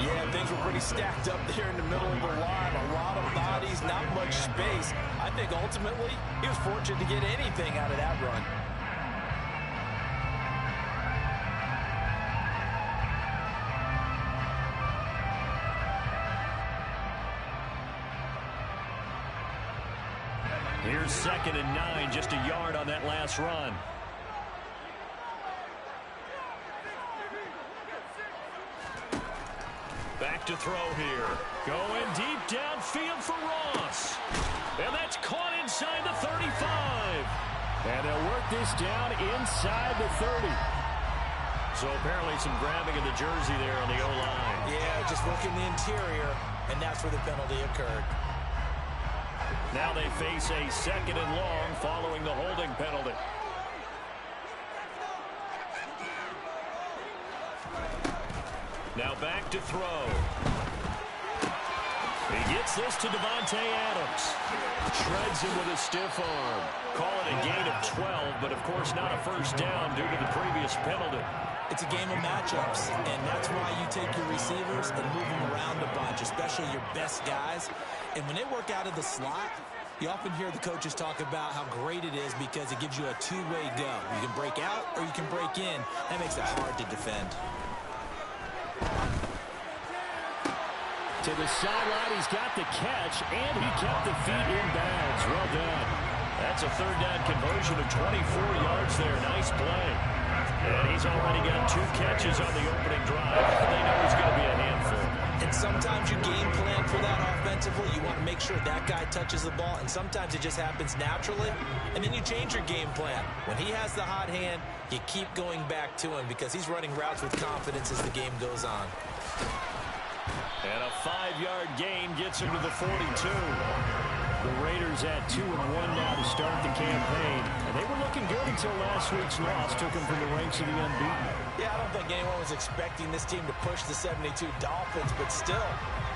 Yeah, things were pretty stacked up there in the middle of the line. A lot of bodies, not much space. I think ultimately he was fortunate to get anything out of that run. Here's 2nd and 9, just a yard on that last run. Back to throw here. Going deep downfield for Ross. And that's caught inside the 35. And they'll work this down inside the 30. So apparently some grabbing of the jersey there on the O-line. Yeah, just working the interior, and that's where the penalty occurred. Now they face a 2nd and long following the holding penalty. Now back to throw. He gets this to Davante Adams. Shreds him with a stiff arm. Call it a gain of 12, but of course not a first down due to the previous penalty. It's a game of matchups, and that's why you take your receivers and move them around a bunch, especially your best guys. And when they work out of the slot, you often hear the coaches talk about how great it is because it gives you a two-way go. You can break out or you can break in. That makes it hard to defend. To the sideline, he's got the catch, and he kept the feet in bounds. Well done. That's a 3rd down conversion of 24 yards there. Nice play. And he's already got 2 catches on the opening drive. They know he's going to be a handful. And sometimes you game plan for that offensively. You want to make sure that guy touches the ball, and sometimes it just happens naturally. And then you change your game plan. When he has the hot hand, you keep going back to him because he's running routes with confidence as the game goes on. And a 5-yard gain gets him to the 42. The Raiders at 2-1 now to start the campaign. And they were looking good until last week's loss took them from the ranks of the unbeaten. Yeah, I don't think anyone was expecting this team to push the 72 Dolphins, but still,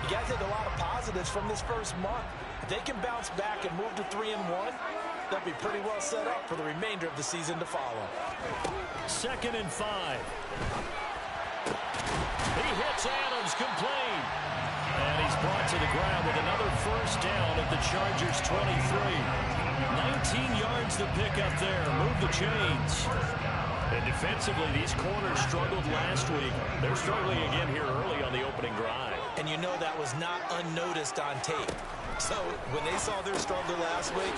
you got to take a lot of positives from this first month. If they can bounce back and move to 3-1, they'll be pretty well set up for the remainder of the season to follow. 2nd and 5. He hits Adams, complete. And he's brought to the ground with another first down at the Chargers' 23. 19 yards to pick up there. Move the chains. And defensively, these corners struggled last week. They're struggling again here early on the opening drive. And you know that was not unnoticed on tape. So when they saw their struggle last week,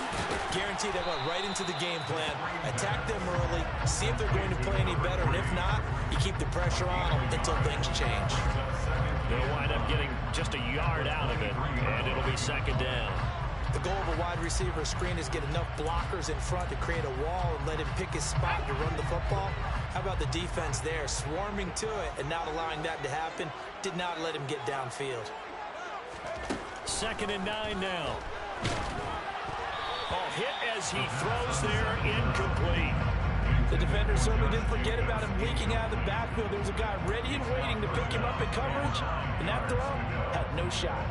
guaranteed they went right into the game plan, attack them early, see if they're going to play any better, and if not, you keep the pressure on them until things change. They'll wind up getting just a yard out of it, and it'll be 2nd down. The goal of a wide receiver screen is get enough blockers in front to create a wall and let him pick his spot to run the football. How about the defense there, swarming to it and not allowing that to happen, did not let him get downfield. 2nd and 9 now. Ball hit as he throws there, incomplete. The defender certainly didn't forget about him leaking out of the backfield. There was a guy ready and waiting to pick him up in coverage, and that throw had no shot.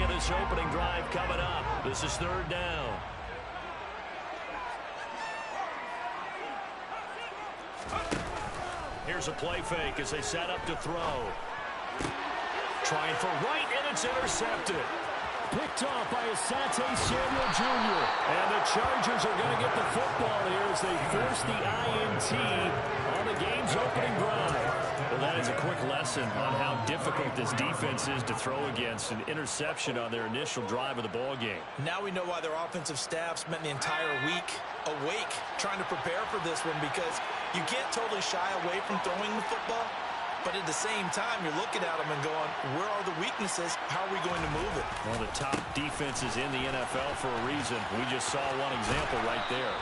This opening drive coming up. This is 3rd down. Here's a play fake as they set up to throw. Trying for right, and it's intercepted. Picked off by Asante Samuel Jr. And the Chargers are going to get the football here as they force the INT on the game's opening drive. Well, that is a quick lesson on how difficult this defense is to throw against. An interception on their initial drive of the ball game. Now we know why their offensive staff spent the entire week awake trying to prepare for this one, because you can't totally shy away from throwing the football. But at the same time, you're looking at them and going, where are the weaknesses? How are we going to move it? One of the top defenses in the NFL for a reason. We just saw one example right there.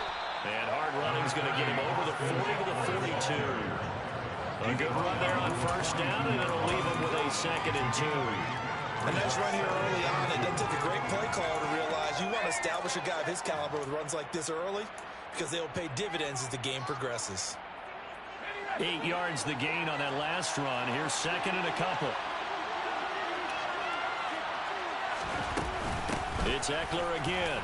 And hard running is going to get him over the 40 to the 42. A good run there on first down, and it'll leave him with a 2nd and 2. A nice run here early on. It doesn't take a great play caller to realize you want to establish a guy of his caliber with runs like this early, because they'll pay dividends as the game progresses. 8 yards the gain on that last run. Here's second and a couple. It's Eckler again.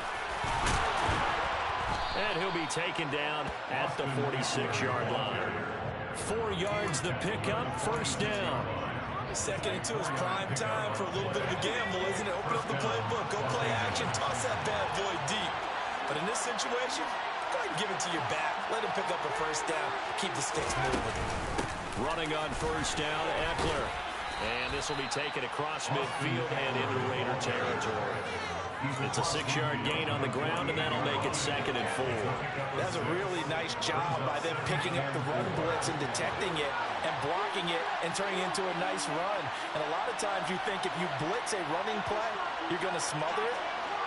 And he'll be taken down at the 46-yard line. 4 yards the pickup, first down. Second and 2 is prime time for a little bit of a gamble, isn't it? Open up the playbook, go play action, toss that bad boy deep. But in this situation, go ahead and give it to your back. Let him pick up a first down. Keep the sticks moving. Running on first down, Eckler. And this will be taken across midfield and into Raider territory. It's a 6-yard gain on the ground, and that'll make it second and 4. That's a really nice job by them picking up the run blitz and detecting it and blocking it and turning it into a nice run. And a lot of times you think if you blitz a running play, you're going to smother it.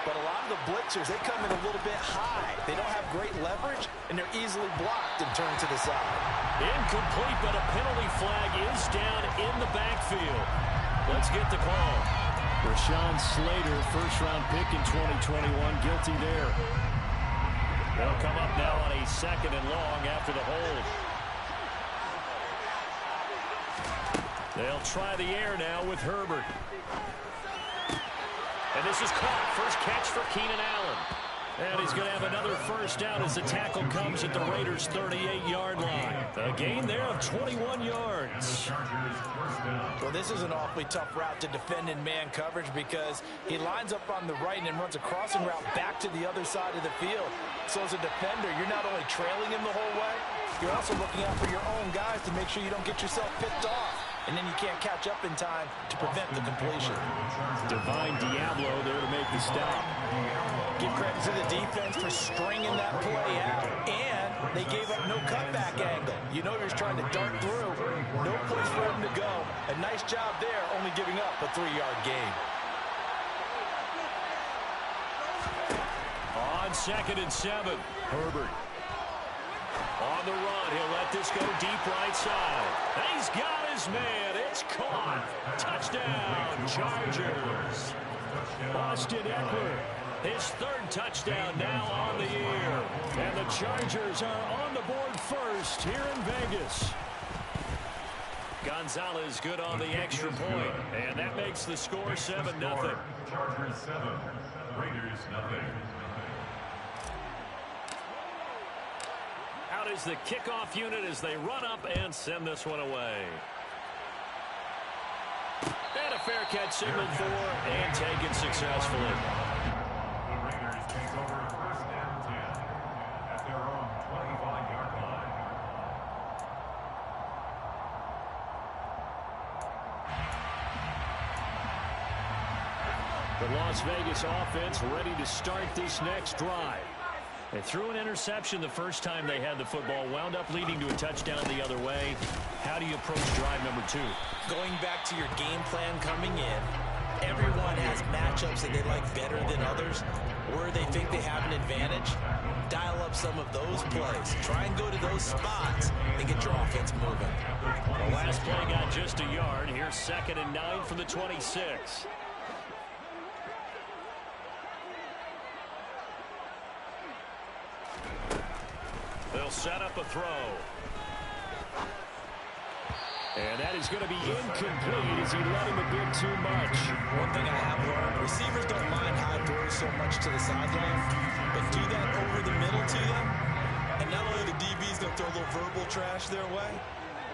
But a lot of the blitzers, they come in a little bit high. They don't have great leverage, and they're easily blocked and turned to the side. Incomplete, but a penalty flag is down in the backfield. Let's get the call. Rashawn Slater, first-round pick in 2021, guilty there. They'll come up now on a second and long after the hold. They'll try the air now with Herbert. And this is caught. First catch for Keenan Allen. And he's going to have another first down as the tackle comes at the Raiders' 38-yard line. A gain there of 21 yards. Well, this is an awfully tough route to defend in man coverage because he lines up on the right and then runs a crossing route back to the other side of the field. So as a defender, you're not only trailing him the whole way, you're also looking out for your own guys to make sure you don't get yourself picked off. And then you can't catch up in time to prevent the completion. Divine Diablo there to make the stop. Give credit to the defense for stringing that play out. And they gave up no cutback angle. You know he was trying to dart through. No place for him to go. A nice job there, only giving up a 3-yard gain. On second and 7, Herbert. On the run, he'll let this go deep right side. He's got his man. It's caught. Touchdown, Chargers. Austin Eckler, his third touchdown now on the year. And the Chargers are on the board first here in Vegas. Gonzalez good on the extra point, and that makes the score 7-0. Chargers 7, Raiders 0. Out is the kickoff unit as they run up and send this one away. And a fair catch signaled for and taken successfully. The Raiders take over first and 10 at their own 25-yard line. The Las Vegas offense ready to start this next drive. They threw an interception the first time they had the football, wound up leading to a touchdown the other way. How do you approach drive number 2? Going back to your game plan coming in, everyone has matchups that they like better than others, where they think they have an advantage. Dial up some of those plays. Try and go to those spots and get your offense moving. The last play got just a yard. Here's second and 9 from the 26. They'll set up a throw. And that is going to be incomplete as he let him a bit too much. One thing I have learned, receivers don't mind high throws so much to the sideline, but do that over the middle to them, and not only the DB's going to throw a little verbal trash their way,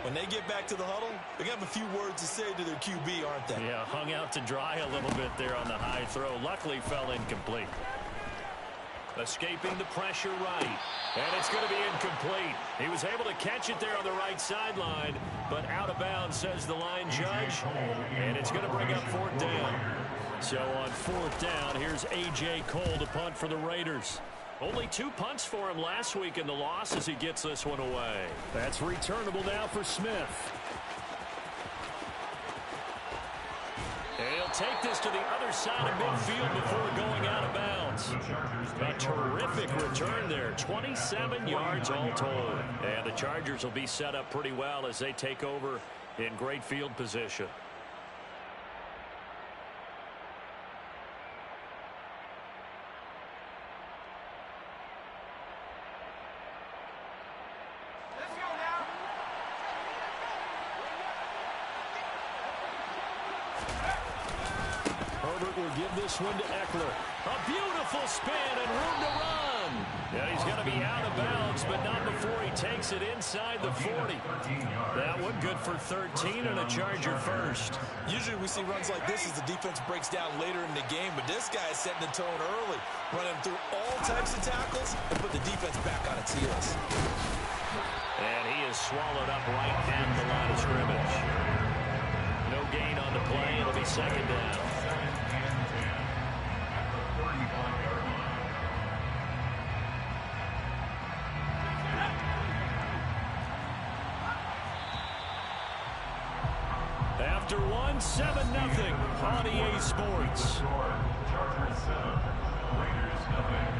when they get back to the huddle, they're going to have a few words to say to their QB, aren't they? Yeah, hung out to dry a little bit there on the high throw. Luckily fell incomplete. Escaping the pressure right. And it's going to be incomplete. He was able to catch it there on the right sideline, but out of bounds, says the line judge. And it's going to bring up fourth down. So on fourth down, here's A.J. Cole to punt for the Raiders. Only 2 punts for him last week in the loss as he gets this one away. That's returnable now for Smith. And he'll take this to the other side of midfield before going out of bounds. A terrific return there. 27 yards all told. And the Chargers will be set up pretty well as they take over in great field position. give this one to Eckler. A beautiful spin and room to run. Yeah, he's going to be out of bounds, but not before he takes it inside the 40. That one good for 13 and a Charger first. Usually we see runs like this as the defense breaks down later in the game, but this guy is setting the tone early, running through all types of tackles and put the defense back on its heels. And he is swallowed up right at the line of scrimmage. No gain on the play. It'll be second down. After one, 7-0 on EA Sports. Chargers 7, Raiders 0.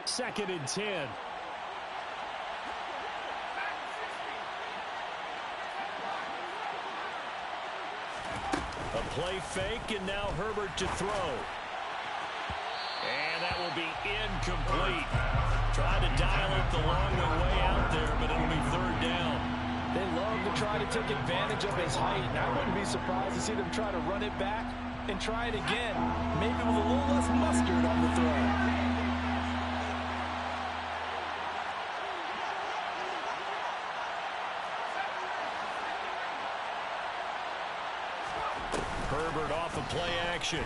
Second and 10. A play fake, and now Herbert to throw. And that will be incomplete. Tried to dial it the long way out there, but it'll be third down. They love to try to take advantage of his height, and I wouldn't be surprised to see them try to run it back and try it again, maybe with a little less mustard on the throw. Herbert off of play action.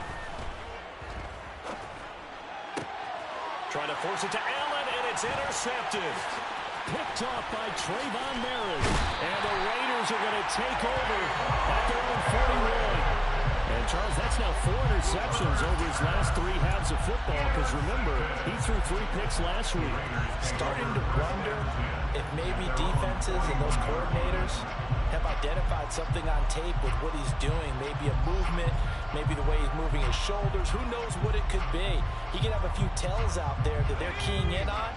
Trying to force it to Allen, and it's intercepted. Picked off by Trayvon Merritt. And the Raiders are going to take over at their own 41. And, Charles, that's now 4 interceptions over his last 3 halves of football, because, remember, he threw 3 picks last week. Starting to wonder if maybe defenses and those coordinators have identified something on tape with what he's doing. Maybe a movement, maybe the way he's moving his shoulders. Who knows what it could be? He could have a few tells out there that they're keying in on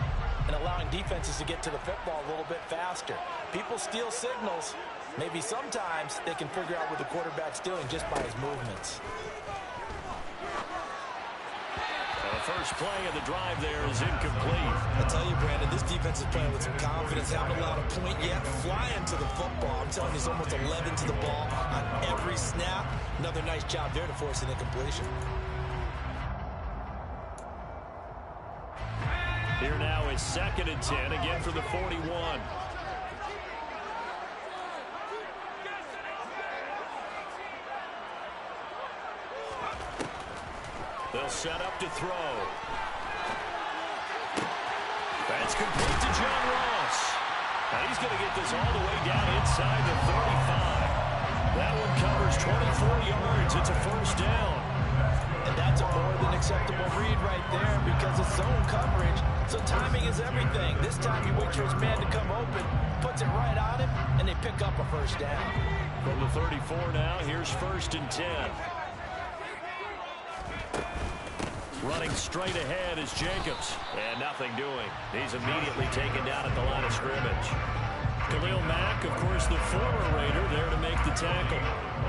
and allowing defenses to get to the football a little bit faster. People steal signals. Maybe sometimes they can figure out what the quarterback's doing just by his movements. The first play of the drive there is incomplete. I tell you, Brandon, this defense is playing with some confidence. Haven't allowed a point yet. Flying to the football. I'm telling you, he's almost 11 to the ball on every snap. Another nice job there to force an incompletion. Here now is second and 10, again for the 41. They'll set up to throw. That's complete to John Ross. And he's going to get this all the way down inside the 35. That one covers 24 yards. It's a first down. And that's a more than acceptable read right there because it's zone coverage. So timing is everything. This time he waits for his man to come open, puts it right on him, and they pick up a first down. From the 34 now, here's first and 10. Running straight ahead is Jacobs. And nothing doing. He's immediately taken down at the line of scrimmage. Khalil Mack, of course, the former Raider, there to make the tackle.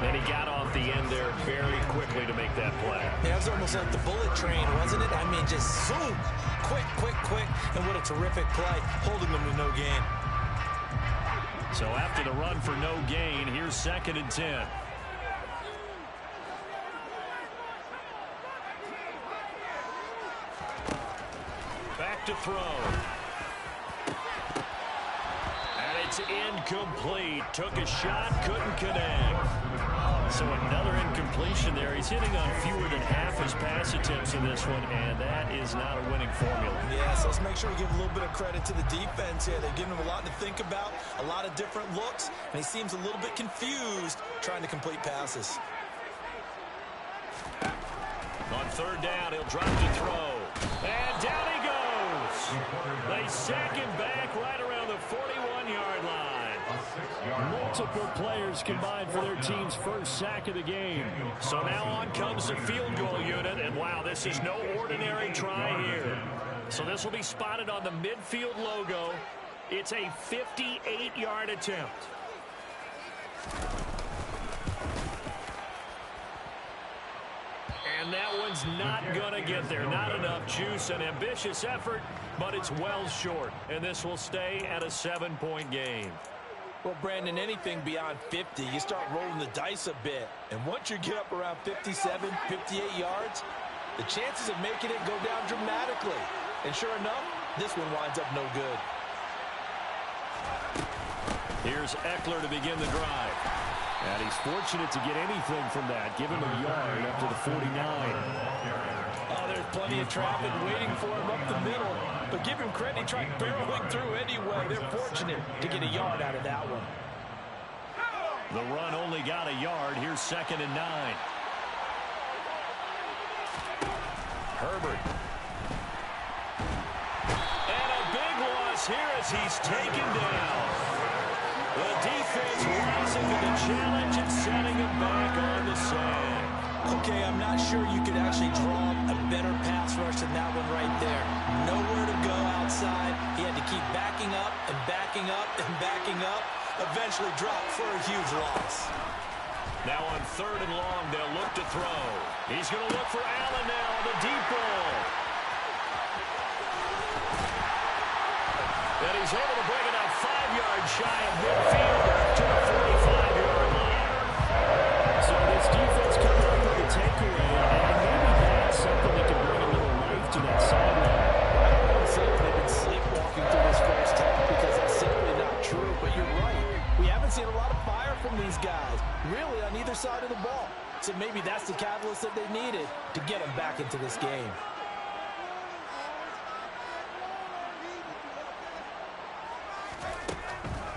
And he got off the end there very quickly to make that play. Yeah, it was almost like the bullet train, wasn't it? I mean, just zoom. Quick, quick, quick. And what a terrific play, holding them to no gain. So after the run for no gain, here's second and 10. Back to throw. And it's incomplete. Took a shot, couldn't connect. So another incompletion there. He's hitting on fewer than half his pass attempts in this one, and that is not a winning formula. Yeah, so let's make sure we give a little bit of credit to the defense here. They're giving him a lot to think about, a lot of different looks, and he seems a little bit confused trying to complete passes. On third down, he'll drop to throw. And down he goes. They sack him back right around the 41-yard line. Multiple players combined for their team's first sack of the game. So now on comes the field goal unit, and wow, this is no ordinary try here. So this will be spotted on the midfield logo. It's a 58-yard attempt. And that one's not going to get there. Not enough juice. An ambitious effort, but it's well short. And this will stay at a 7-point game. Well, Brandon, anything beyond 50, you start rolling the dice a bit. And once you get up around 57, 58 yards, the chances of making it go down dramatically. And sure enough, this one winds up no good. Here's Eckler to begin the drive. And he's fortunate to get anything from that. Give him a yard up to the 49. Oh, there's plenty of traffic waiting for him up the middle. But give him credit, he tried barreling through anyway. They're fortunate to get a yard out of that one. The run only got a yard. Here's 2nd and 9. Herbert. And a big loss here as he's taken down. The defense rising to the challenge and setting him back on the sand. Okay, I'm not sure you could actually draw a better pass rush than that one right there. Nowhere to go outside. He had to keep backing up and backing up and backing up. Eventually dropped for a huge loss. Now on 3rd and long, they'll look to throw. He's going to look for Allen now on the deep ball. And he's able to bring it out 5 yards shy of midfield to the 45-yard line. So this defense coming up with a takeaway, and maybe that's something that can bring a little life to that sideline. I don't want to say they've been sleepwalking through this first half because that's simply not true, but you're right. We haven't seen a lot of fire from these guys, really on either side of the ball. So maybe that's the catalyst that they needed to get them back into this game.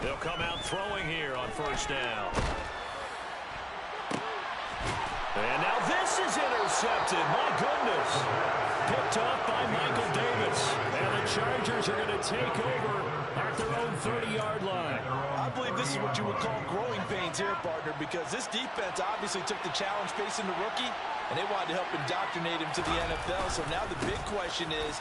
They'll come out throwing here on 1st down. And now this is intercepted. My goodness. Picked off by Michael Davis. And the Chargers are going to take over at their own 30-yard line. I believe this is what you would call growing pains here, partner, because this defense obviously took the challenge facing the rookie, and they wanted to help indoctrinate him to the NFL. So now the big question is,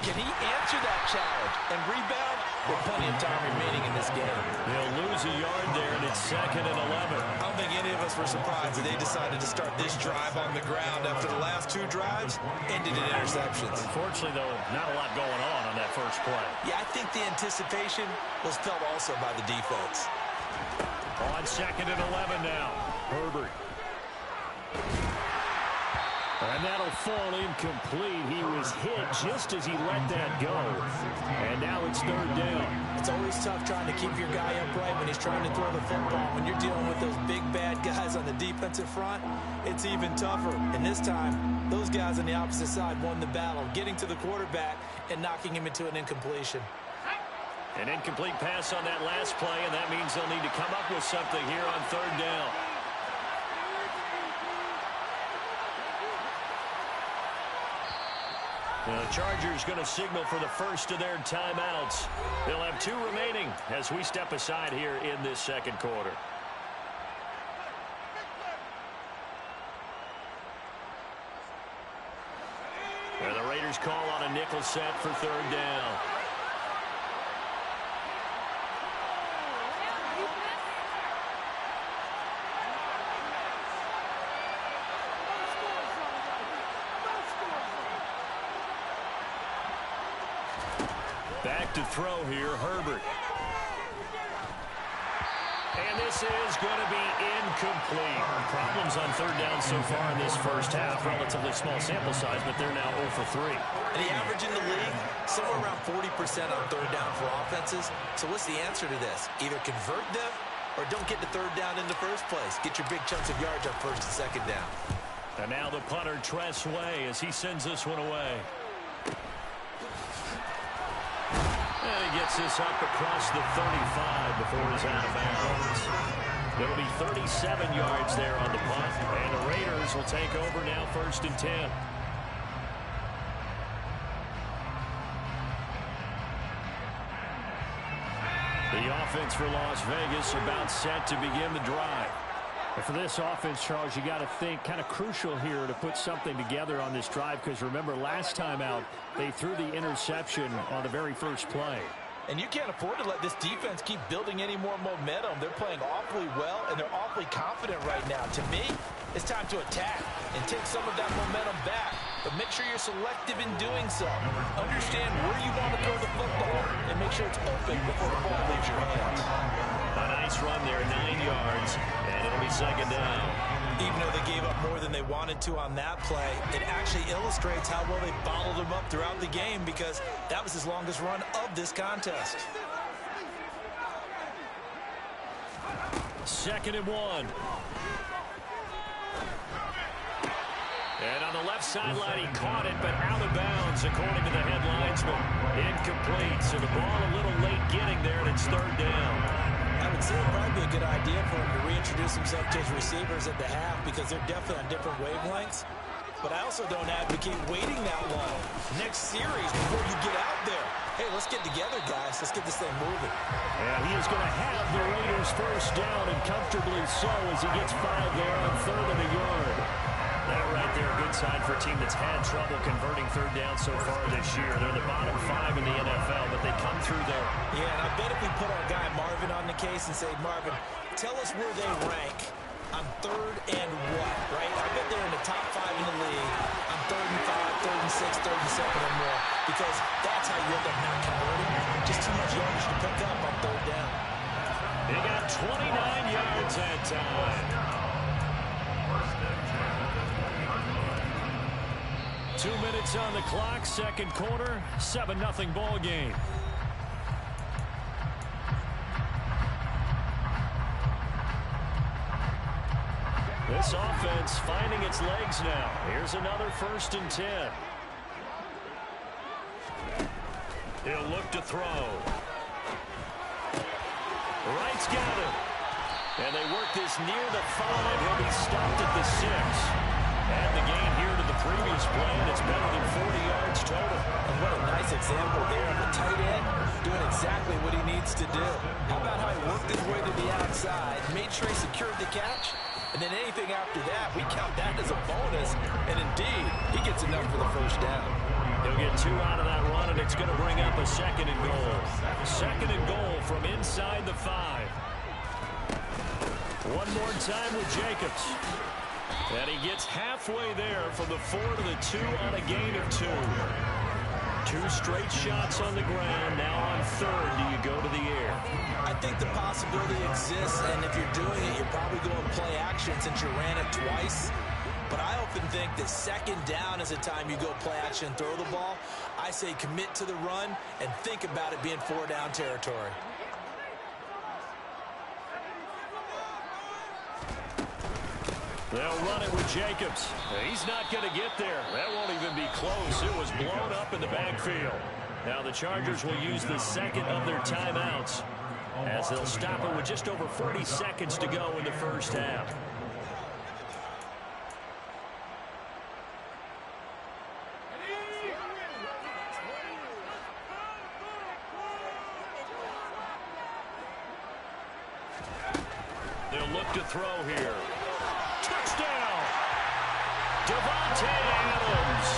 can he answer that challenge and rebound with plenty of time remaining in this game? They'll lose a yard there, and it's 2nd and 11. I don't think any of us were surprised that they decided to start this drive on the ground after the last 2 drives ended in interceptions. Unfortunately, though, not a lot going on that first play. Yeah, I think the anticipation was felt also by the defense. On 2nd and 11 now. Herbert. And that'll fall incomplete. He was hit just as he let that go. And now it's 3rd down. It's always tough trying to keep your guy upright when he's trying to throw the football. When you're dealing with those big, bad guys on the defensive front, it's even tougher. And this time, those guys on the opposite side won the battle, getting to the quarterback and knocking him into an incompletion. An incomplete pass on that last play, and that means they'll need to come up with something here on 3rd down. The Chargers going to signal for the first of their timeouts. They'll have 2 remaining as we step aside here in this 2nd quarter. And the Raiders call on a nickel set for 3rd down. Back to throw here, Herbert. And this is going to be incomplete. Problems on 3rd down so far in this first half. Relatively small sample size, but they're now 0 for 3. And the average in the league, somewhere around 40% on 3rd down for offenses. So what's the answer to this? Either convert them or don't get to 3rd down in the first place. Get your big chunks of yards on 1st and 2nd down. And now the punter, Tress Way, as he sends this one away. And he gets this up across the 35 before he's out of bounds. It'll be 37 yards there on the punt, and the Raiders will take over now 1st and 10. The offense for Las Vegas about set to begin the drive. And for this offense, Charles, you got to think kind of crucial here to put something together on this drive, because remember last time out they threw the interception on the very first play. And you can't afford to let this defense keep building any more momentum. They're playing awfully well, and they're awfully confident right now. To me, it's time to attack and take some of that momentum back. But make sure you're selective in doing so. Understand where you want to throw the football, and make sure it's open before the ball leaves your hands. A nice run there, 9 yards, and it'll be second down. Even though they gave up more than they wanted to on that play, it actually illustrates how well they bottled them up throughout the game, because that was his longest run of this contest. 2nd and 1. And on the left sideline, he caught it, but out of bounds, according to the head linesman. Incomplete, so the ball a little late getting there, and it's 3rd down. I would say it'd probably be a good idea for him to reintroduce himself to his receivers at the half, because they're definitely on different wavelengths. But I also don't advocate waiting that long. Next series, before you get out there, hey, let's get together, guys. Let's get this thing moving. And he is going to have the Raiders first down, and comfortably so, as he gets 5 there on 3rd and a yard. That right there, a good sign for a team that's had trouble converting 3rd down so far this year. They're the bottom 5 in the NFL, but they come through there. Yeah, and I bet if we put our guy Marvin on the case and say, Marvin, tell us where they rank on 3rd and what, right? I bet they're in the top 5 in the league on 3rd and 5, 3rd and 6, 3rd and 7 or more, because that's how you end up not converting. Just too much yardage to pick up on 3rd down. They got 29 yards that time. 2 minutes on the clock, 2nd quarter, 7-0 ball game. This offense finding its legs now. Here's another 1st and 10. He'll look to throw. Wright's got it. And they work this near the 5. He'll be stopped at the 6. And the gain here to the previous play, and it's better than 40 yards total. And what a nice example there of the tight end doing exactly what he needs to do. How about how he worked his way to the outside, made sure he secured the catch, and then anything after that, we count that as a bonus. And indeed, he gets enough for the first down. He'll get 2 out of that run, and it's going to bring up a 2nd and goal. 2nd and goal from inside the 5. One more time with Jacobs. And he gets halfway there from the 4 to the 2 on a gain of 2. 2 straight shots on the ground. Now on 3rd, do you go to the air? I think the possibility exists, and if you're doing it, you're probably going play action since you ran it twice. But I often think that 2nd down is the time you go play action and throw the ball. I say commit to the run and think about it being 4-down territory. They'll run it with Jacobs. He's not going to get there. That won't even be close. It was blown up in the backfield. Now the Chargers will use the 2nd of their timeouts, as they'll stop it with just over 40 seconds to go in the first half. They'll look to throw here. Touchdown! Davante Adams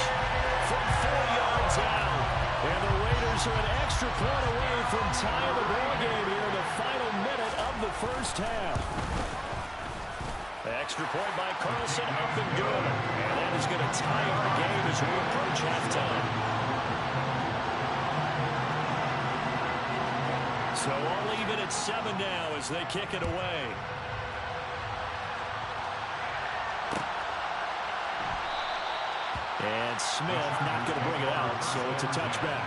from 4 yards out. And the Raiders are an extra point away from tying the ball game here in the final minute of the first half. Extra point by Carlson, up and good. And that is going to tie our game as we approach halftime. So all even at 7 now as they kick it away. And Smith not going to bring it out, so it's a touchback.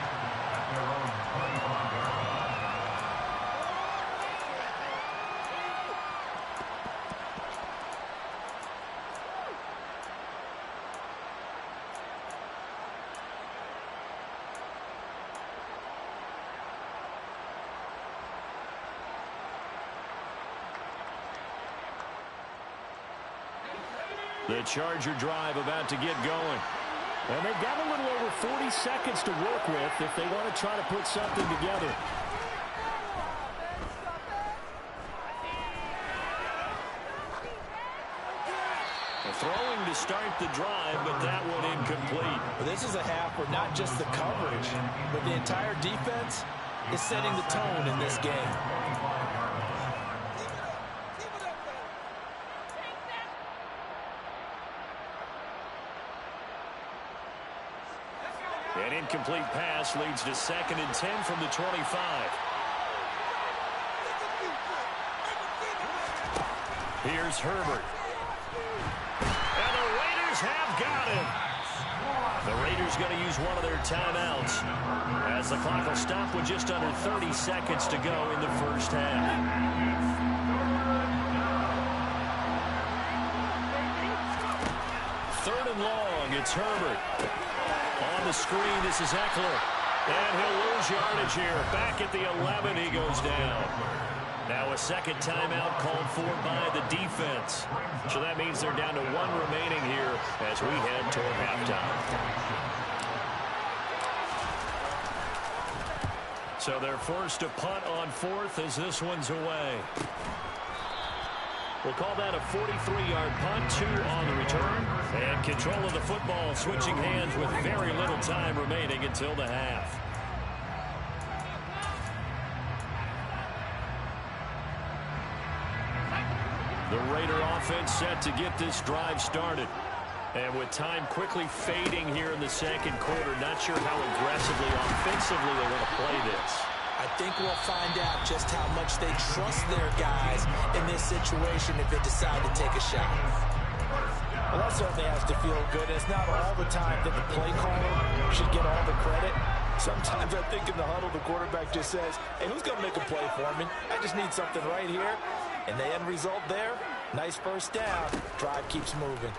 The Charger drive about to get going. And they've got a little over 40 seconds to work with if they want to try to put something together. start the drive, but that one incomplete. Well, this is a half where not just the coverage, but the entire defense is setting the tone in this game. An incomplete pass leads to 2nd and 10 from the 25. Here's Herbert. And the Raiders have got him. The Raiders going to use one of their timeouts as the clock will stop with just under 30 seconds to go in the first half. Third and long, it's Herbert. On the screen, this is Eckler. And he'll lose yardage here. Back at the 11, he goes down. Now a second timeout called for by the defense. So that means they're down to 1 remaining here as we head toward halftime. So they're forced to punt on 4th as this one's away. We'll call that a 43-yard punt, 2 on the return. And control of the football switching hands with very little time remaining until the half. The Raider offense set to get this drive started. And with time quickly fading here in the second quarter, not sure how aggressively, offensively they want to play this. I think we'll find out just how much they trust their guys in this situation if they decide to take a shot. Well, that certainly has to feel good. It's not all the time that the play caller should get all the credit. Sometimes I think in the huddle, the quarterback just says, hey, who's going to make a play for me? I just need something right here. And the end result there, nice first down. Drive keeps moving.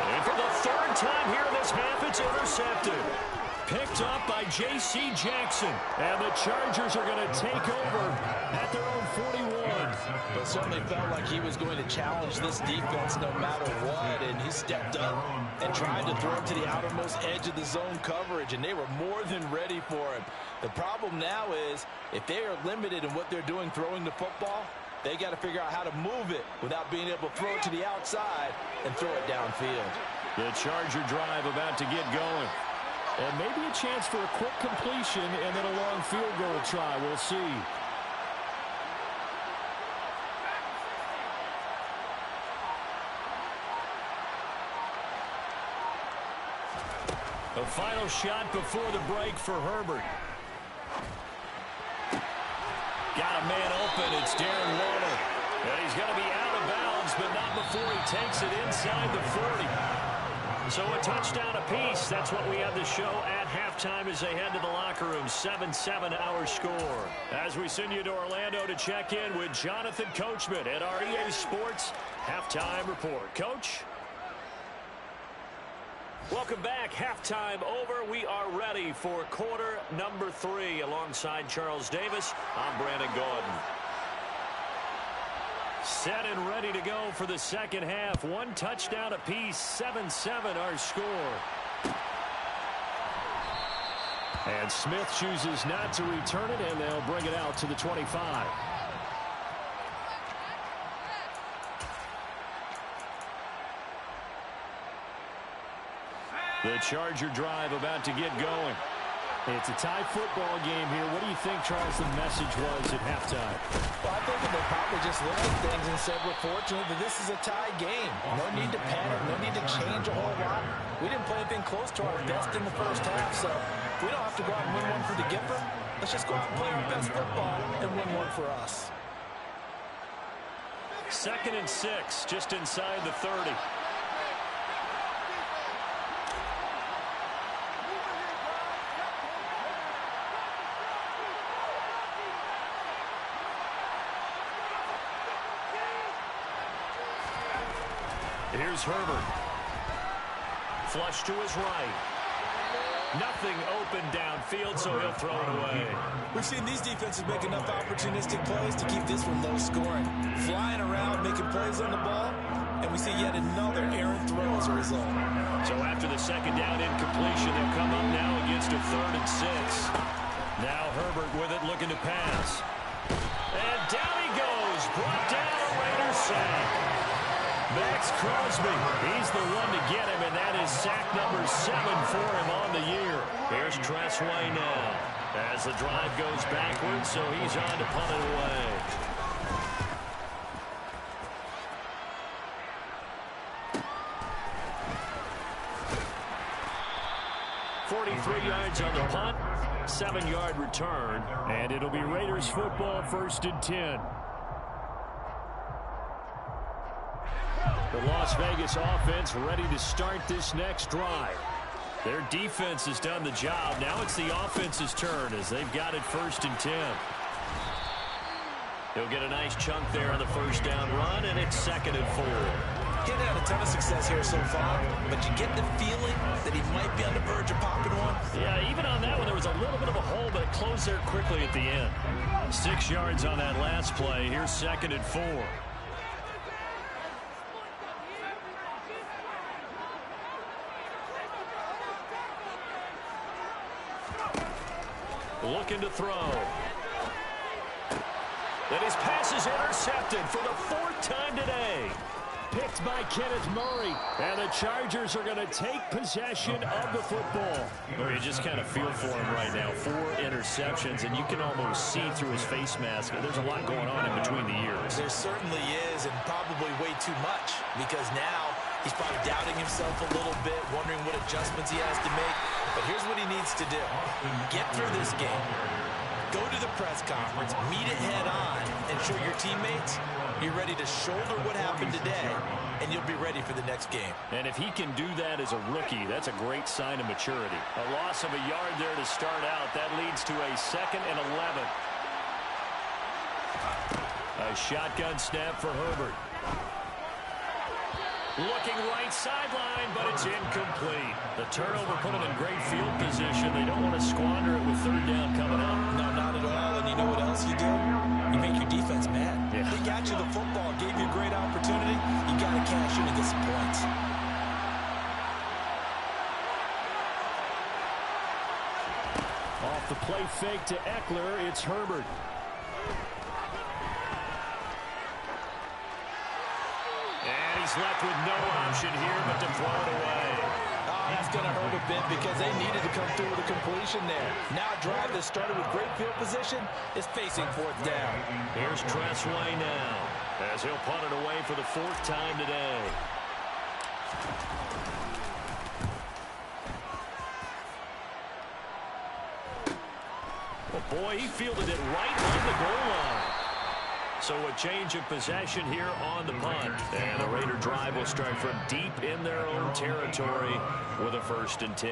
And for the 3rd time here in this half, it's intercepted. Picked up by J.C. Jackson. And the Chargers are going to take over at their own 41. But certainly felt like he was going to challenge this defense no matter what. And he stepped up and tried to throw it to the outermost edge of the zone coverage. And they were more than ready for him. The problem now is if they are limited in what they're doing throwing the football, they got to figure out how to move it without being able to throw it to the outside and throw it downfield. The Charger drive about to get going. And maybe a chance for a quick completion and then a long field goal try. We'll see. A final shot before the break for Herbert. Got a man open. It's Darren Waller. And he's going to be out of bounds, but not before he takes it inside the 40. So a touchdown apiece. That's what we have the show at halftime as they head to the locker room. 7-7 our score. As we send you to Orlando to check in with Jonathan Coachman at our EA Sports Halftime Report. Coach? Welcome back. Halftime over. We are ready for quarter number 3. Alongside Charles Davis, I'm Brandon Gordon. Set and ready to go for the second half. 1 touchdown apiece. 7-7 our score. And Smith chooses not to return it, and they'll bring it out to the 25. The Charger drive about to get going. It's a tie football game here. What do you think, Charles, the message was at halftime? Well, I think they probably just looked at things and said, we're fortunate that this is a tie game. No need to panic. No need to change a whole lot. We didn't play anything close to our best in the first half, so we don't have to go out and win one for the Gipper. Let's just go out and play our best football and win one for us. 2nd and 6, just inside the 30. Here's Herbert. Flush to his right. Nothing open downfield, so he'll throw it away. We've seen these defenses make enough opportunistic plays to keep this one low scoring. Flying around, making plays on the ball, and we see yet another errant throw as a result. So after the second down incompletion, they'll come up now against a 3rd and 6. Now Herbert with it, looking to pass. And down he goes. Brought down a Raiders sack. Max Crosby, he's the one to get him, and that is sack number 7 for him on the year. Here's Tressway now as the drive goes backwards, so he's on to punt it away. Yards on the punt, 7-yard return, and it'll be Raiders football, 1st and 10. The Las Vegas offense ready to start this next drive. Their defense has done the job. Now it's the offense's turn as they've got it 1st and 10. He'll get a nice chunk there on the first down run, and it's 2nd and 4. He's had a ton of success here so far, but you get the feeling that he might be on the verge of popping one. Yeah, even on that one, there was a little bit of a hole, but it closed there quickly at the end. 6 yards on that last play. Here's 2nd and 4. Looking to throw. Then his pass is intercepted for the 4th time today. Picked by Kenneth Murray, and the Chargers are going to take possession of the football. You just kind of feel for him right now. 4 interceptions, and you can almost see through his face mask. There's a lot going on in between the ears. There certainly is, and probably way too much, because now he's probably doubting himself a little bit, wondering what adjustments he has to make. But here's what he needs to do. Get through this game. Go to the press conference, meet it head on, and show your teammates you're ready to shoulder what happened today, and you'll be ready for the next game. And if he can do that as a rookie, that's a great sign of maturity. A loss of a yard there to start out. That leads to a 2nd and 11. A shotgun snap for Herbert. Looking right sideline, but it's incomplete. The turnover put them in great field position. They don't want to squander it with 3rd down coming up. No, not at all. And you know what else you do? You make your defense mad. Yeah. They got you the football, gave you a great opportunity. You got to cash in and get some points. Off the play fake to Eckler, it's Herbert. He's left with no option here but to throw it away. Oh, that's going to hurt a bit because they needed to come through with a completion there. Now a drive that started with great field position is facing 4th down. Here's Tressway now as he'll punt it away for the 4th time today. Oh boy, he fielded it right on the goal line. So a change of possession here on the punt. And the Raider drive will start from deep in their own territory with a 1st and 10.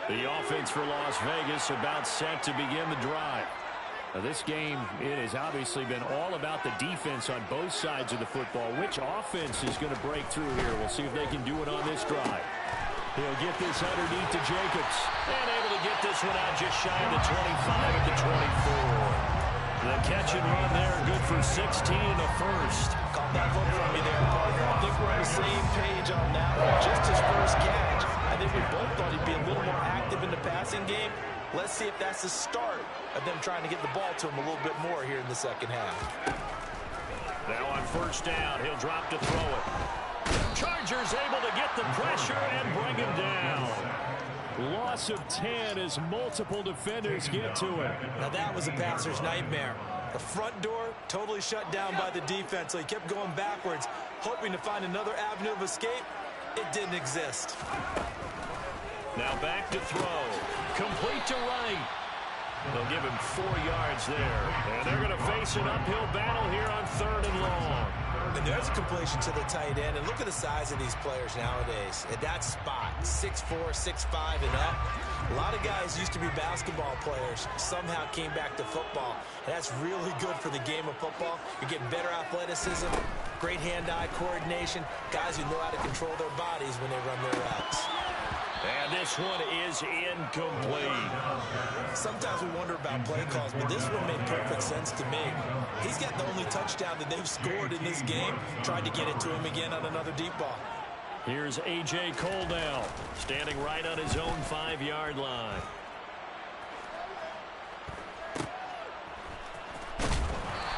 The offense for Las Vegas about set to begin the drive. Now this game, it has obviously been all about the defense on both sides of the football. Which offense is going to break through here? We'll see if they can do it on this drive. He'll get this underneath to Jacobs. And able to get this one out just shy of the 25 at the 24. The catch and run there, good for 16 and a 1st. Call that look from me there, partner. I think we're on the same page on that one. Just his first catch. I think we both thought he'd be a little more active in the passing game. Let's see if that's the start of them trying to get the ball to him a little bit more here in the 2nd half. Now on 1st down, he'll drop to throw it. Chargers able to get the pressure and bring him down. Loss of 10 as multiple defenders get to it. Now that was a passer's nightmare. The front door totally shut down by the defense, so he kept going backwards, hoping to find another avenue of escape. It didn't exist. Now back to throw. Complete to right. They'll give him 4 yards there. And they're going to face an uphill battle here on 3rd and long. And there's a completion to the tight end. And look at the size of these players nowadays. At that spot, 6'4", 6'5", and up. A lot of guys used to be basketball players, somehow came back to football. And that's really good for the game of football. You're getting better athleticism, great hand-eye coordination, guys who know how to control their bodies when they run their routes. And this one is incomplete. Sometimes we wonder about play calls, but this one made perfect sense to me. He's got the only touchdown that they've scored in this game. Tried to get it to him again on another deep ball. Here's A.J. Cole now, standing right on his own 5-yard line.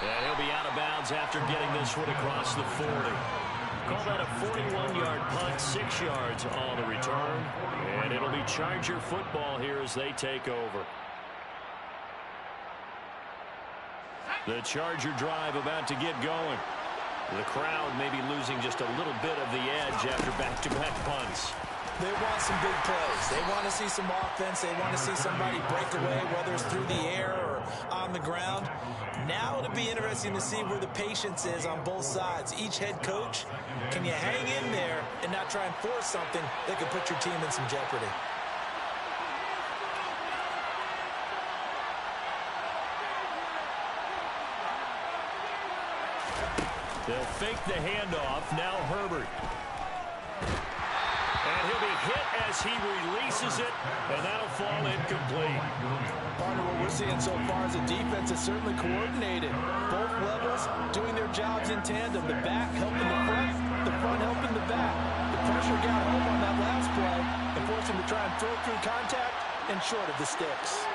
And he'll be out of bounds after getting this one across the 40. Call that a 41-yard punt, 6 yards on the return. And it'll be Charger football here as they take over. The Charger drive about to get going. The crowd may be losing just a little bit of the edge after back-to-back punts. They want some big plays. They want to see some offense. They want to see somebody break away, whether it's through the air or on the ground. Now it'll be interesting to see where the patience is on both sides. Each head coach, can you hang in there and not try and force something that could put your team in some jeopardy? They'll fake the handoff. Now Herbert. And he'll be hit as he releases it, and that'll fall incomplete. Part of what we're seeing so far is the defense is certainly coordinated. Both levels doing their jobs in tandem. The back helping the front helping the back. The pressure got home on that last play and forced him to try and throw through contact and short of the sticks.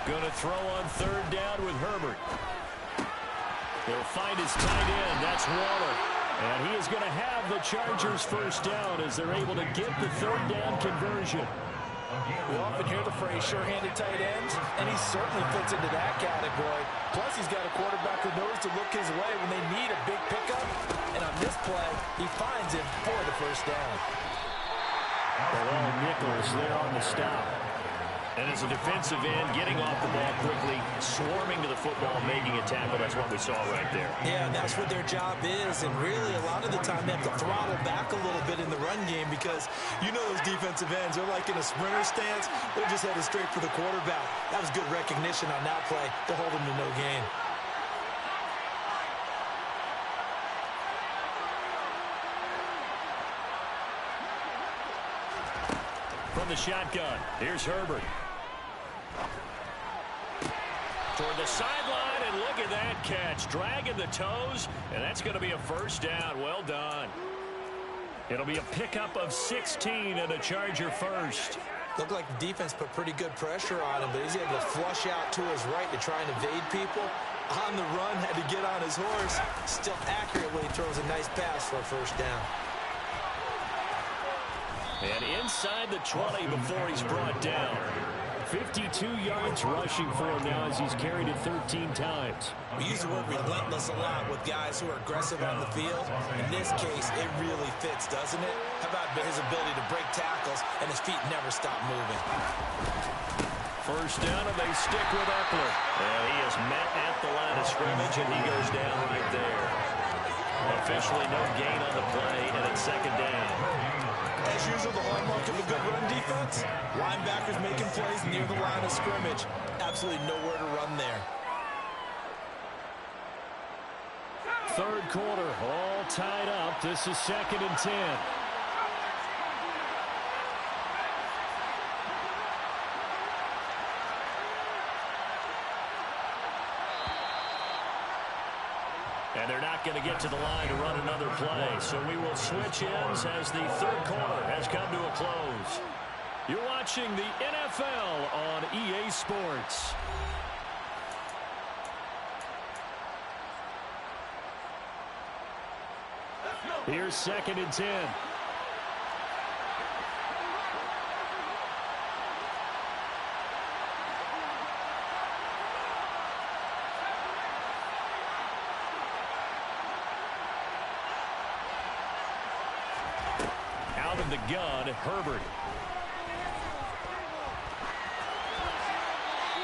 Going to throw on 3rd down with Herbert. He'll find his tight end. That's Waller. And he is going to have the Chargers 1st down as they're able to get the 3rd down conversion. We often hear the phrase sure-handed tight ends, and he certainly fits into that category. Plus, he's got a quarterback who knows to look his way when they need a big pickup. And on this play, he finds him for the 1st down. Bilal Nichols there on the stop. And as a defensive end, getting off the ball quickly, swarming to the football, making a tackle. That's what we saw right there. Yeah, and that's what their job is. And really, a lot of the time, they have to throttle back a little bit in the run game because you know those defensive ends, they're like in a sprinter stance. They're just headed straight for the quarterback. That was good recognition on that play to hold him to no gain. From the shotgun, here's Herbert. Toward the sideline, and look at that catch. Dragging the toes, and that's going to be a 1st down. Well done. It'll be a pickup of 16 and a Charger 1st. Looked like the defense put pretty good pressure on him, but he's able to flush out to his right to try and evade people. On the run, had to get on his horse. Still accurately throws a nice pass for a 1st down. And inside the 20 before he's brought down. 52 yards rushing for him now as he's carried it 13 times. We use the word relentless a lot with guys who are aggressive on the field. In this case, it really fits, doesn't it? How about his ability to break tackles and his feet never stop moving? 1st down, and they stick with Eckler. And he is met at the line of scrimmage, and he goes down right there. Officially no gain on the play, and it's 2nd down. As usual, the hallmark of a good run defense, linebackers making plays near the line of scrimmage. Absolutely nowhere to run there. 3rd quarter, all tied up. This is 2nd and 10. And they're not going to get to the line to run another play. So we will switch ends as the 3rd quarter has come to a close. You're watching the NFL on EA Sports. Here's 2nd and 10. Out of the gun, Herbert.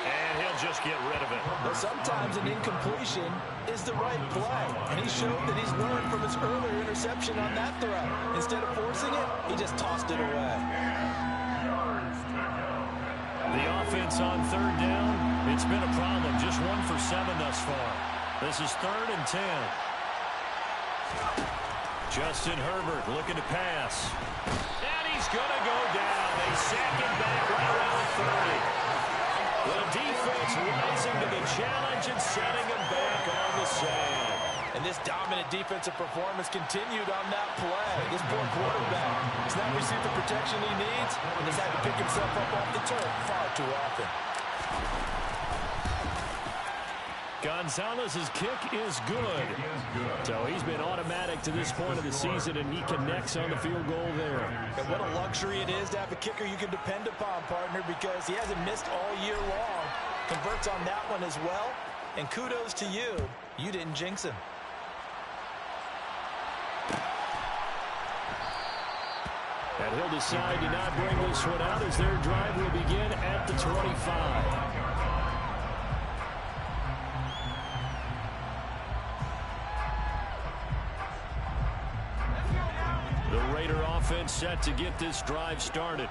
And he'll just get rid of it. But sometimes an incompletion is the right play. And he showed that he's learned from his earlier interception on that throw. Instead of forcing it, he just tossed it away. The offense on 3rd down, it's been a problem. Just 1 for 7 thus far. This is 3rd and 10. Justin Herbert looking to pass. And he's going to go down. They sack him back right around 30. The defense rising to the challenge and setting him back on the sand. And this dominant defensive performance continued on that play. This poor quarterback has not received the protection he needs and has had to pick himself up off the turf far too often. Gonzalez's kick is good. So he's been automatic to this point of the season, and he connects on the field goal there. And what a luxury it is to have a kicker you can depend upon, partner, because he hasn't missed all year long. Converts on that one as well. And kudos to you. You didn't jinx him. And he'll decide to not bring this one out as their drive will begin at the 25. Offense set to get this drive started.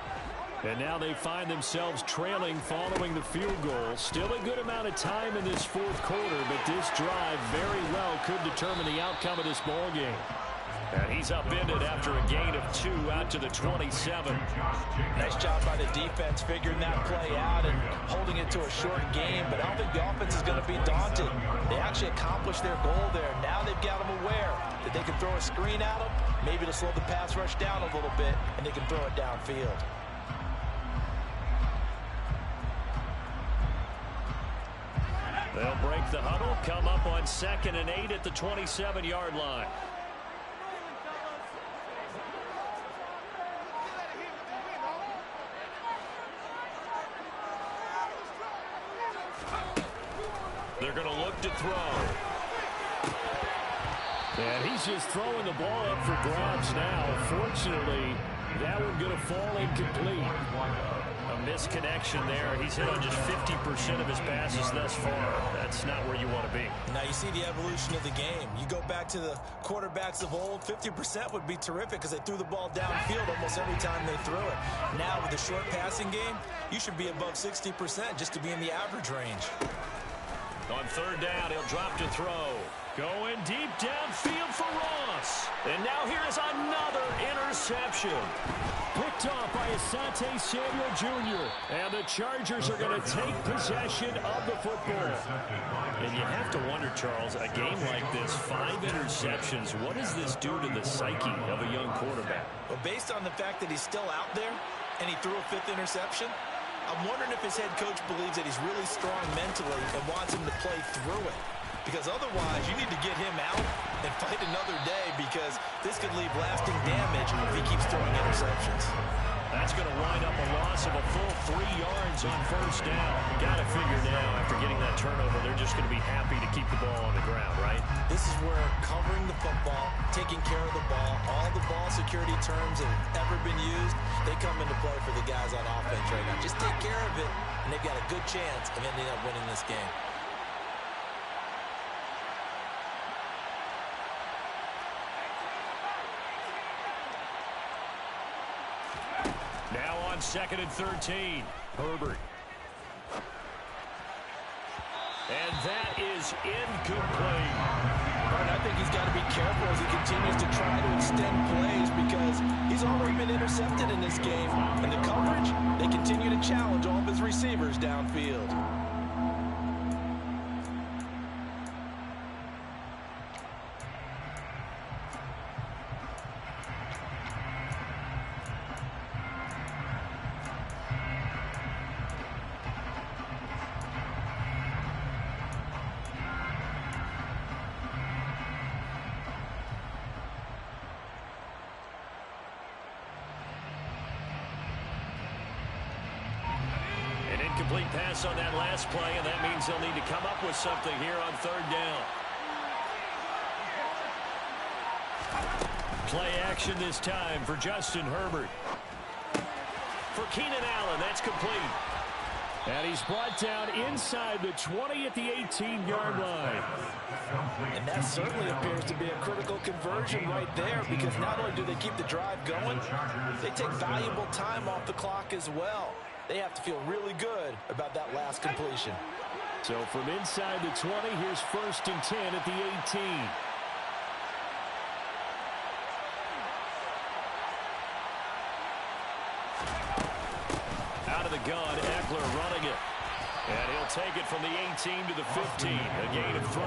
And now they find themselves trailing following the field goal. Still a good amount of time in this fourth quarter, but this drive very well could determine the outcome of this ball game. And he's upended after a gain of 2 out to the 27. Nice job by the defense figuring that play out and holding it to a short game, but I don't think the offense is going to be daunted. They actually accomplished their goal there. Now they've got them aware that they can throw a screen at them, maybe to slow the pass rush down a little bit, and they can throw it downfield. They'll break the huddle, come up on 2nd and 8 at the 27-yard line. They're going to look to throw. And he's just throwing the ball up for grabs now. Fortunately, that one going to fall incomplete. A misconnection there. He's hit on just 50% of his passes thus far. That's not where you want to be. Now you see the evolution of the game. You go back to the quarterbacks of old, 50% would be terrific because they threw the ball downfield almost every time they threw it. Now with the short passing game, you should be above 60% just to be in the average range. On 3rd down, he'll drop to throw. Going deep downfield for Ross. And now here is another interception. Picked off by Asante Samuel Jr. And the Chargers are going to take possession of the football. And you have to wonder, Charles, a game like this, 5 interceptions, what does this do to the psyche of a young quarterback? Well, based on the fact that he's still out there and he threw a 5th interception, I'm wondering if his head coach believes that he's really strong mentally and wants him to play through it. Because otherwise, you need to get him out and fight another day because this could leave lasting damage if he keeps throwing interceptions. That's going to wind up a loss of a full 3 yards on 1st down. Got to figure now, after getting that turnover, they're just going to be happy to keep the ball on the ground, right? This is where covering the football, taking care of the ball, all the ball security terms that have ever been used, they come into play for the guys on offense right now. Just take care of it, and they've got a good chance of ending up winning this game. Now on 2nd and 13, Herbert. And that is incomplete. And I think he's got to be careful as he continues to try to extend plays because he's already been intercepted in this game. And the coverage, they continue to challenge all of his receivers downfield. Incomplete pass on that last play, and that means they'll need to come up with something here on 3rd down. Play action this time for Justin Herbert. For Keenan Allen, that's complete. And he's brought down inside the 20 at the 18-yard line. And that certainly appears to be a critical conversion right there because not only do they keep the drive going, they take valuable time off the clock as well. They have to feel really good about that last completion. So from inside the 20, here's 1st and 10 at the 18. Out of the gun, Eckler running it. And he'll take it from the 18 to the 15, a gain of 3.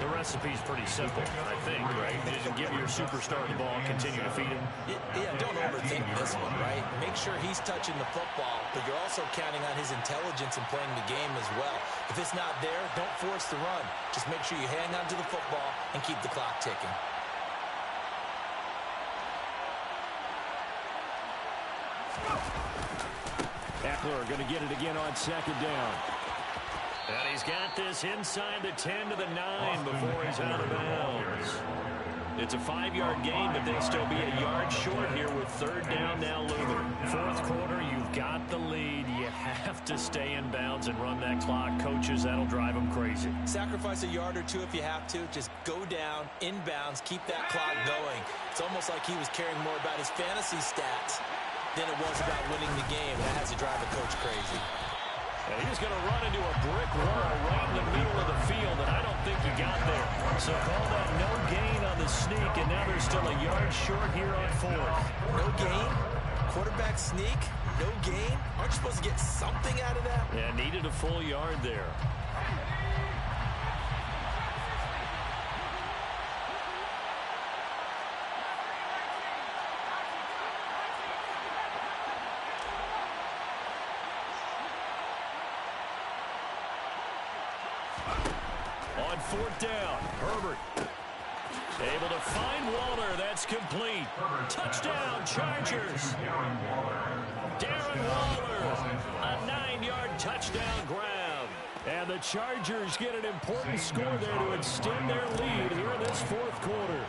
The recipe's pretty simple, I think, right? You just give your superstar the ball, continue to feed him. Yeah, don't overthink this one, right? Make sure he's touching the football, but you're also counting on his intelligence in playing the game as well. If it's not there, don't force the run. Just make sure you hang on to the football and keep the clock ticking. Eckler going to get it again on second down. And he's got this inside the 10 to the 9 before he's out of bounds. It's a 5-yard gain, but they'll still be a yard short here with third down now looming. Fourth quarter, you've got the lead. You have to stay in bounds and run that clock. Coaches, that'll drive them crazy. Sacrifice a yard or two if you have to. Just go down, in bounds, keep that clock going. It's almost like he was caring more about his fantasy stats than it was about winning the game. That has to drive a coach crazy. And he's going to run into a brick wall right in the middle of the field, and I don't think he got there. So call that no gain on the sneak, and now they're still a yard short here on fourth. No gain? Quarterback sneak? No gain? Aren't you supposed to get something out of that? Yeah, needed a full yard there. On fourth down, Herbert able to find Waller. That's complete. Touchdown, Chargers. Darren Waller, a 9-yard touchdown grab. And the Chargers get an important score there to extend their lead here in this fourth quarter.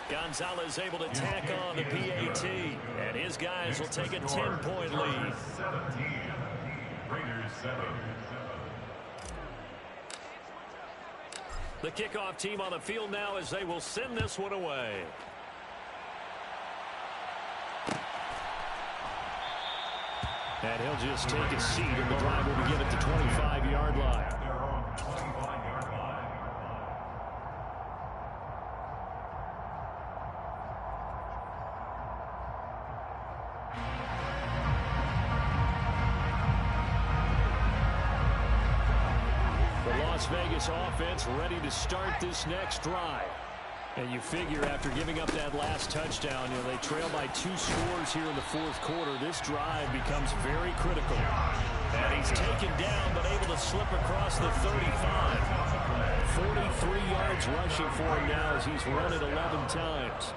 Gonzalez able to tack on the PAT, and his guys will take a 10-point lead. 17. Raiders 7. The kickoff team on the field now as they will send this one away. And he'll just take a seat, and the drive will begin at the 25-yard line. Their own 25-yard line. The Las Vegas offense ready to start this next drive. And you figure after giving up that last touchdown, they trail by 2 scores here in the fourth quarter. This drive becomes very critical. And he's taken down but able to slip across the 35. 43 yards rushing for him now as he's run it 11 times.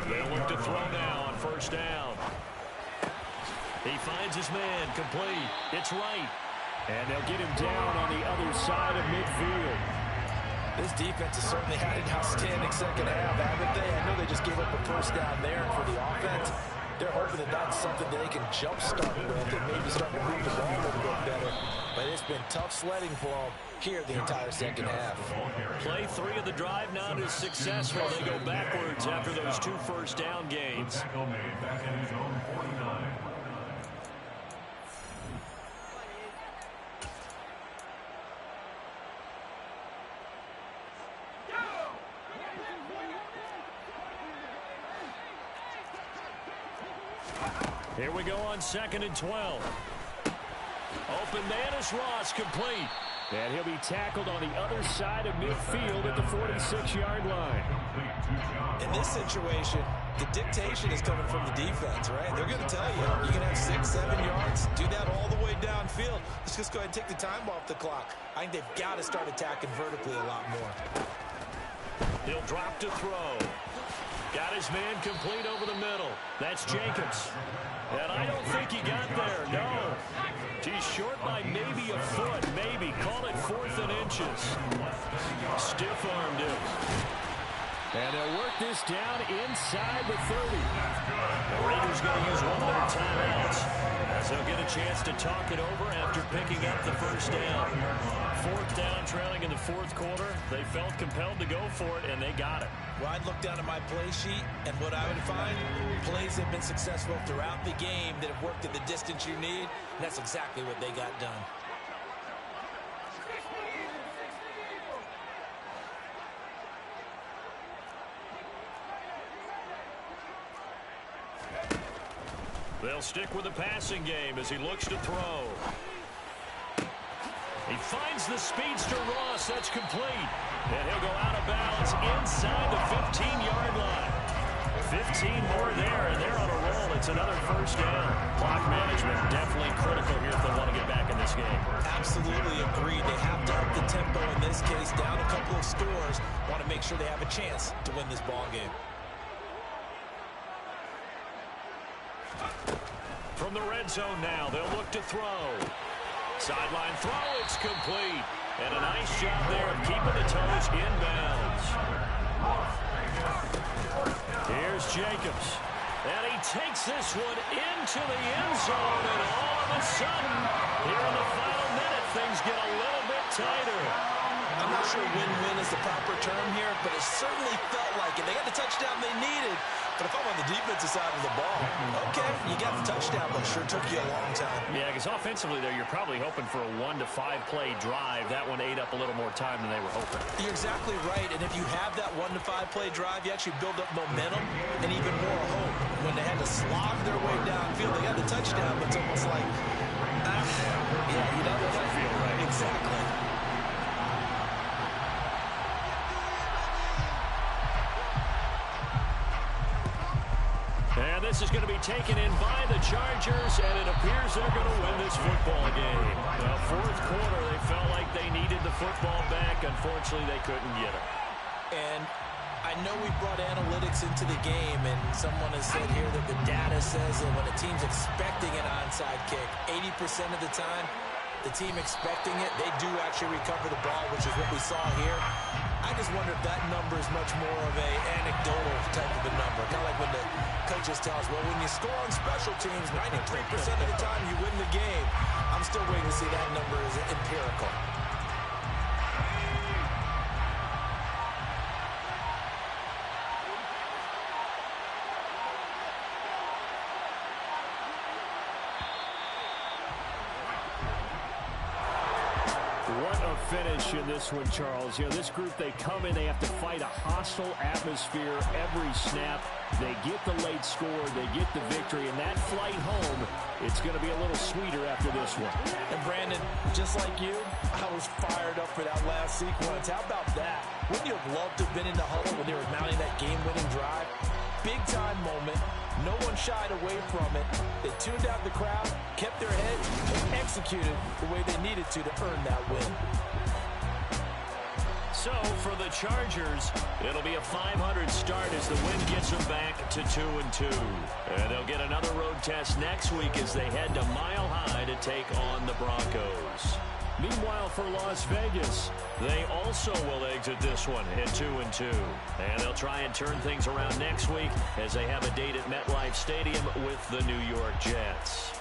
They'll look to throw now on first down. He finds his man complete. It's right. And they'll get him down on the other side of midfield. This defense has certainly had an outstanding second half, haven't they? I know they just gave up a first down there, and for the offense, they're hoping that that's something that they can jumpstart with and maybe start to move the ball a little bit better. But it's been tough sledding for them here the entire second half. Play 3 of the drive not as successful. They go backwards after those 2 first down gains. Tackle made back at his own 49. Here we go on 2nd and 12. Open man is Ross, complete. And he'll be tackled on the other side of midfield at the 46-yard line. In this situation, the dictation is coming from the defense, right? They're going to tell you can have 6, 7 yards, do that all the way downfield. Let's just go ahead and take the time off the clock. I think they've got to start attacking vertically a lot more. He'll drop to throw. Got his man complete over the middle. That's Jacobs. And I don't think he got there, no. He's short by maybe a foot, maybe. Call it 4th and inches. Stiff-armed him. And they'll work this down inside the 30. The Raiders going to use one of their timeouts as they'll get a chance to talk it over after picking up the first down. 4th down, trailing in the fourth quarter. They felt compelled to go for it, and they got it. Well, I'd look down at my play sheet, and what I would find, plays have been successful throughout the game that have worked at the distance you need, and that's exactly what they got done. They'll stick with the passing game as he looks to throw. He finds the speedster Ross. That's complete. And he'll go out of bounds inside the 15-yard line. 15 more there, and they're on a roll. It's another first down. Clock management definitely critical here if they want to get back in this game. Absolutely agreed. They have to up the tempo in this case. Down a couple of scores. Want to make sure they have a chance to win this ball game. From the red zone now, they'll look to throw. Sideline throw, it's complete. And a nice job there of keeping the toes inbounds. Here's Jacobs. And he takes this one into the end zone. And all of a sudden, here in the final minute, things get a little bit tighter. I'm not sure win-win is the proper term here, but it certainly felt like it. They got the touchdown they needed. But if I'm on the defensive side of the ball, okay, you got the touchdown, but it sure took you a long time. Yeah, because offensively there, you're probably hoping for a 1 to 5 play drive. That one ate up a little more time than they were hoping. You're exactly right, and if you have that 1 to 5 play drive, you actually build up momentum and even more hope. When they had to slog their way downfield, they got the touchdown, but it's almost like, yeah, you know, it doesn't feel right. Exactly. And this is going to be taken in by the Chargers, and it appears they're going to win this football game. Well, fourth quarter, they felt like they needed the football back. Unfortunately, they couldn't get it. And I know we brought analytics into the game, and someone has said here that the data says that when a team's expecting an onside kick, 80% of the time, the team expecting it, they do actually recover the ball, which is what we saw here. I just wonder if that number is much more of a anecdotal type of a number. Kind of like when the coaches tell us, well, when you score on special teams, 93% of the time you win the game. I'm still waiting to see that number is empirical. What a finish in this one, Charles. You know, this group, they come in, they have to fight a hostile atmosphere every snap. They get the late score, they get the victory, and that flight home, it's going to be a little sweeter after this one. And Brandon, just like you, I was fired up for that last sequence. How about that? Wouldn't you have loved to have been in the huddle when they were mounting that game-winning drive? Big-time moment. No one shied away from it. They tuned out the crowd, kept their heads, and executed the way they needed to earn that win. So, for the Chargers, it'll be a 500 start as the win gets them back to 2-2. And they'll get another road test next week as they head to Mile High to take on the Broncos. Meanwhile, for Las Vegas, they also will exit this one at 2-2. And they'll try and turn things around next week as they have a date at MetLife Stadium with the New York Jets.